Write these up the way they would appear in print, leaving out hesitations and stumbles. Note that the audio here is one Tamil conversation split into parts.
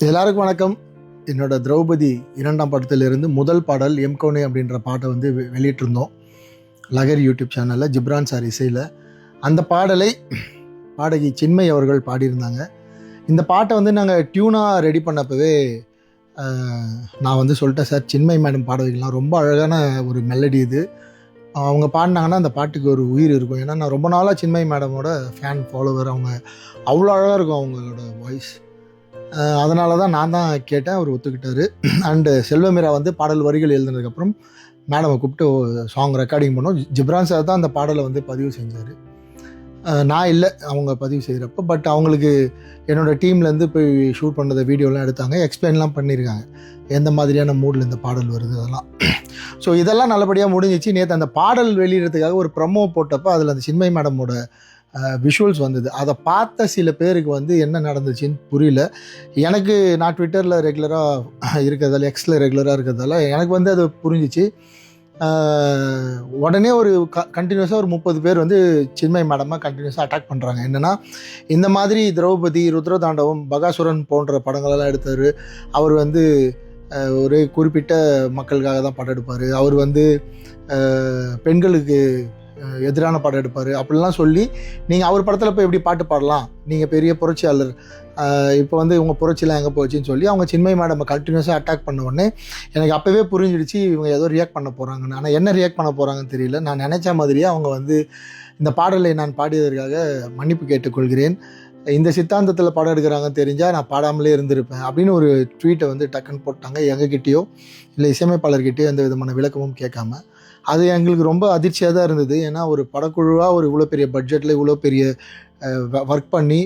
எல்லாருக்கும் வணக்கம். என்னோட திரௌபதி 2ஆம் படத்திலிருந்து முதல் பாடல் எம்கோனே அப்படின்ற பாட்டை வந்து வெளியிட்டிருந்தோம் லகர் யூடியூப் சேனலில் ஜிப்ரான் சார் இசையில். அந்த பாடலை பாடகி சின்மை அவர்கள் பாடியிருந்தாங்க. இந்த பாட்டை வந்து நாங்கள் டியூனாக ரெடி பண்ணப்பவே நான் வந்து சொல்லிட்டேன், சார் சின்மை மேடம் பாட வைக்கலாம், ரொம்ப அழகான ஒரு மெலடி இது, அவங்க பாடினாங்கன்னா அந்த பாட்டுக்கு ஒரு உயிர் இருக்கும். ஏன்னா நான் ரொம்ப நாளாக சின்மை மேடமோட ஃபேன் ஃபாலோவர். அவங்க அவ்வளோ அழகாக இருக்கும் அவங்களோட வாய்ஸ். அதனால தான் நான் தான் கேட்டேன், அவர் ஒத்துக்கிட்டார். அண்டு செல்வமீரா வந்து பாடல் வரிகள் எழுதுனதுக்கப்புறம் மேடமை கூப்பிட்டு சாங் ரெக்கார்டிங் பண்ணோம். ஜிப்ரான் சார் தான் அந்த பாடலை வந்து பதிவு செஞ்சார், நான் இல்லை அவங்க பதிவு செய்கிறப்ப. பட் அவங்களுக்கு என்னோடய டீம்லேருந்து போய் ஷூட் பண்ணுறத வீடியோலாம் எடுத்தாங்க, எக்ஸ்பிளைன்லாம் பண்ணியிருக்காங்க எந்த மாதிரியான மூடில் இந்த பாடல் வருது அதெல்லாம். ஸோ இதெல்லாம் நல்லபடியாக முடிஞ்சிச்சு. நேற்று அந்த பாடல் வெளியிடறதுக்காக ஒரு ப்ரமோ போட்டப்போ அதில் அந்த சின்மை மேடமோட விஷுவல்ஸ் வந்தது. அதை பார்த்த சில பேருக்கு வந்து என்ன நடந்துச்சுன்னு புரியல. எனக்கு நான் ட்விட்டரில் ரெகுலராக இருக்கிறதால, எக்ஸில் ரெகுலராக இருக்கிறதால எனக்கு வந்து அது புரிஞ்சிச்சு. உடனே ஒரு கண்டினியூஸாக ஒரு 30 பேர் வந்து சின்மை மேடமாக கண்டினியூஸாக அட்டாக் பண்ணுறாங்க. என்னென்னா, இந்த மாதிரி திரௌபதி, ருத்ரதாண்டவம், பகாசுரன் போன்ற படங்களெல்லாம் எடுத்தார். அவர் வந்து ஒரு குறிப்பிட்ட மக்களுக்காக தான் படம் எடுப்பார், அவர் வந்து பெண்களுக்கு எதிரான படம் எடுப்பார் அப்படிலாம் சொல்லி நீங்கள் அவர் படத்தில் போய் எப்படி பாட்டு பாடலாம், நீங்கள் பெரிய புரட்சியாளர், இப்போ வந்து இவங்க புரட்சியெலாம் எங்கே போச்சுன்னு சொல்லி அவங்க சின்மை மேடம் கண்டினியூஸாக அட்டாக் பண்ண உடனே எனக்கு அப்போவே புரிஞ்சிடுச்சு இவங்க ஏதோ ரியாக்ட் பண்ண போகிறாங்கன்னு. ஆனால் என்ன ரியாக்ட் பண்ண போகிறாங்கன்னு தெரியல. நான் நினச்ச மாதிரியே அவங்க வந்து இந்த பாடலை நான் பாடியதற்காக மன்னிப்பு கேட்டுக்கொள்கிறேன், இந்த சித்தாந்தத்தில் படம் எடுக்கிறாங்கன்னு தெரிஞ்சால் நான் பாடாமலே இருந்திருப்பேன் அப்படின்னு ஒரு ட்வீட்டை வந்து டக்குன்னு போட்டாங்க. எங்ககிட்டயோ இல்லை இசையமைப்பாளர்கிட்டயோ எந்த விதமான விளக்கமும் கேட்காம. அது எங்களுக்கு ரொம்ப அதிர்ச்சியாக தான் இருந்தது. ஏன்னா ஒரு படக்குழுவாக ஒரு இவ்வளோ பெரிய பட்ஜெட்டில் இவ்வளோ பெரிய ஒர்க் பண்ணி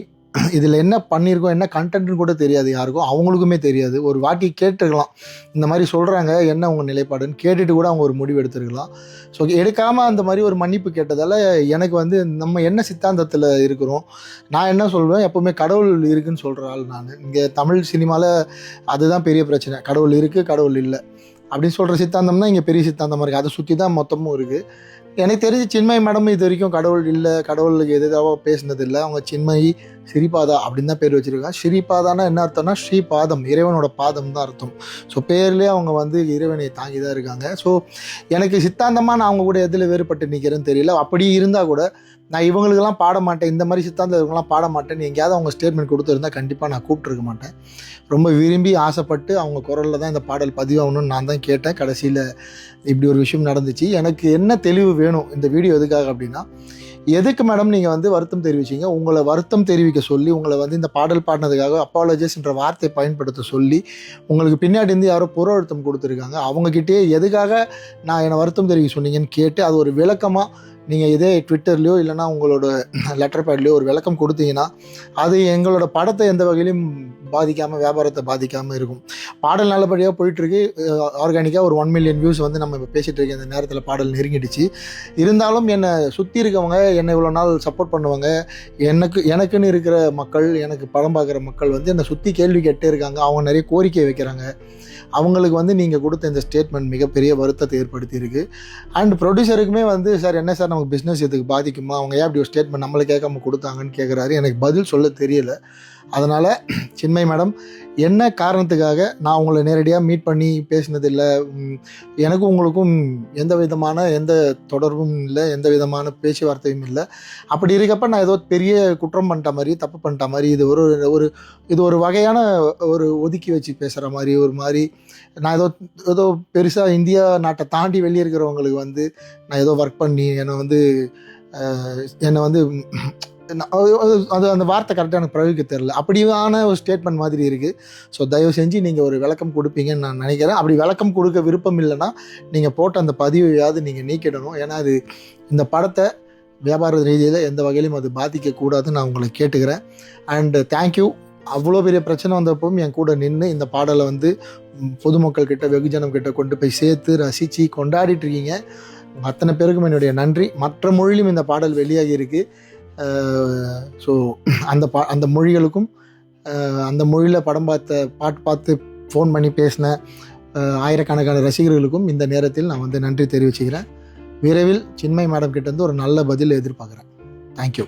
இதில் என்ன பண்ணியிருக்கோம், என்ன கண்டென்ட்னு கூட தெரியாது யாருக்கும், அவங்களுக்குமே தெரியாது. ஒரு வாட்டி கேட்டுருக்கலாம், இந்த மாதிரி சொல்கிறாங்க என்ன உங்கள் நிலைப்பாடுன்னு கேட்டுட்டு கூட அவங்க ஒரு முடிவு எடுத்துருக்கலாம். ஸோ எடுக்காமல் அந்த மாதிரி ஒரு மன்னிப்பு கேட்டதால் எனக்கு வந்து நம்ம என்ன சித்தாந்தத்தில் இருக்கிறோம், நான் என்ன சொல்வேன், எப்போவுமே கடவுள் இருக்குதுன்னு சொல்கிற ஆள் நான். இங்கே தமிழ் சினிமாவில் அதுதான் பெரிய பிரச்சனை, கடவுள் இருக்குது கடவுள் இல்லை அப்படின்னு சொல்கிற சித்தாந்தம் தான் இங்கே பெரிய சித்தாந்தமாக இருக்குது. அதை சுற்றி தான் மொத்தமும் இருக்குது. எனக்கு தெரிஞ்சு சின்மை மேடம் இது வரைக்கும் கடவுள் இல்லை, கடவுளுக்கு எதிராக பேசினது இல்லை. அவங்க சின்மை ஸ்ரீபாதா அப்படின்னு தான் பேர் வச்சுருக்காங்க. ஸ்ரீபாதானா என்ன அர்த்தம்னா ஸ்ரீபாதம், இறைவனோட பாதம் தான் அர்த்தம். ஸோ பேர்லேயே அவங்க வந்து இறைவனை தாங்கி தான் இருக்காங்க. ஸோ எனக்கு சித்தாந்தமாக நான் அவங்க கூட எதில் வேறுபட்டு நிற்கிறேன்னு தெரியல. அப்படி இருந்தால் கூட நான் இவங்களுக்கெல்லாம் பாட மாட்டேன், இந்த மாதிரி சித்தாந்தம் இவங்கெல்லாம் பாட மாட்டேன்னு எங்கேயாவது அவங்க ஸ்டேட்மெண்ட் கொடுத்துருந்தா கண்டிப்பாக நான் கூப்பிட்ருக்க மாட்டேன். ரொம்ப விரும்பி ஆசைப்பட்டு அவங்க குரலில் தான் இந்த பாடல் பதிவாகணும்னு நான் தான் கேட்டேன். கடைசியில் இப்படி ஒரு விஷயம் நடந்துச்சு. எனக்கு என்ன தெளிவு வேணும் இந்த வீடியோ எதுக்காக அப்படின்னா, எதுக்கு மேடம் நீங்கள் வந்து வருத்தம் தெரிவிச்சிங்க, உங்களை வருத்தம் தெரிவிக்க சொல்லி உங்களை வந்து இந்த பாடல் பாடினதுக்காக அப்பாலஜிஸ்ன்ற வார்த்தையை பயன்படுத்த சொல்லி உங்களுக்கு பின்னாடி இருந்து யாரோ புற அழுத்தம் கொடுத்துருக்காங்க, அவங்கக்கிட்டே எதுக்காக நான் என்னை வருத்தம் தெரிவிக்க சொன்னீங்கன்னு கேட்டு அது ஒரு விளக்கமாக நீங்கள் இதே ட்விட்டர்லையோ இல்லைனா உங்களோட லெட்டர் பேட்லேயோ ஒரு விளக்கம் கொடுத்தீங்கன்னா அது எங்களோட படத்தை எந்த வகையிலும் பாதிக்காமல், வியாபாரத்தை பாதிக்காமல் இருக்கும். பாடல் நல்லபடியாக போயிட்டுருக்கு, ஆர்கானிக்காக ஒரு 1 மில்லியன் வியூஸ் வந்து நம்ம இப்போ பேசிகிட்டு இருக்க இந்த நேரத்தில் பாடல் நெருங்கிடுச்சு. இருந்தாலும் என்னை சுற்றி இருக்கவங்க, என்னை இவ்வளோ நாள் சப்போர்ட் பண்ணுவாங்க, எனக்குன்னு இருக்கிற மக்கள், எனக்கு படம் பார்க்குற மக்கள் வந்து என்னை சுற்றி கேள்வி கேட்டே இருக்காங்க. அவங்க நிறைய கோரிக்கை வைக்கிறாங்க. அவங்களுக்கு வந்து நீங்கள் கொடுத்த இந்த ஸ்டேட்மெண்ட் மிகப்பெரிய வருத்தத்தை ஏற்படுத்தியிருக்கு. அண்ட் ப்ரொடியூசருக்குமே வந்து, சார் என்ன சார் நமக்கு பிஸ்னஸ் இதுக்கு பாதிக்குமா, அவங்க ஏன் அப்படி ஒரு ஸ்டேட்மெண்ட் நம்மளை கேட்காம கொடுத்தாங்கன்னு கேட்குறாரு. எனக்கு பதில் சொல்ல தெரியலை. அதனால் சின்மை மேடம் என்ன காரணத்துக்காக நான் உங்களை நேரடியாக மீட் பண்ணி பேசினதில்லை, எனக்கும் உங்களுக்கும் எந்த விதமான எந்த தொடர்பும் இல்லை, எந்த விதமான பேச்சுவார்த்தையும் இல்லை. அப்படி இருக்கப்போ நான் ஏதோ பெரிய குற்றம் பண்ணிட்ட மாதிரி, தப்பு பண்ணிட்ட மாதிரி, இது ஒரு வகையான ஒரு ஒதுக்கி வச்சு பேசுகிற மாதிரி, ஒரு மாதிரி நான் ஏதோ பெருசாக இந்தியா நாட்டை தாண்டி வெளியே இருக்கிறவங்களுக்கு வந்து நான் ஏதோ ஒர்க் பண்ணி என்னை வந்து அது அந்த வார்த்தை கரெக்டாக எனக்கு பிரயோகிக்க தெரில, அப்படியான ஒரு ஸ்டேட்மெண்ட் மாதிரி இருக்குது. ஸோ தயவு செஞ்சு நீங்கள் ஒரு விளக்கம் கொடுப்பீங்கன்னு நான் நினைக்கிறேன். அப்படி விளக்கம் கொடுக்க விருப்பம் இல்லைன்னா நீங்கள் போட்ட அந்த பதிவையாவது நீங்கள் நீக்கிடணும். ஏன்னா அது இந்த படத்தை வியாபார ரீதியில் எந்த வகையிலும் அது பாதிக்கக்கூடாதுன்னு நான் உங்களை கேட்டுக்கிறேன். And thank you. அவ்வளோ பெரிய பிரச்சனை வந்தப்பவும் என் கூட நின்று இந்த பாடலை வந்து பொதுமக்கள் கிட்ட, வெகுஜனம் கிட்ட கொண்டு போய் சேர்த்து ரசித்து கொண்டாடிட்டுருக்கீங்க. அத்தனை பேருக்கும் என்னுடைய நன்றி. மற்ற மொழியிலும் இந்த பாடல் வெளியாகி இருக்குது. ஸோ அந்த மொழிகளுக்கும் அந்த மொழியில் பாட்டு பார்த்து ஃபோன் பண்ணி பேசின ஆயிரக்கணக்கான ரசிகர்களுக்கும் இந்த நேரத்தில் நான் வந்து நன்றி தெரிவிச்சுக்கிறேன். விரைவில் சின்மை மேடம் கிட்டேருந்து ஒரு நல்ல பதில் எதிர்பார்க்குறேன். தேங்க்யூ.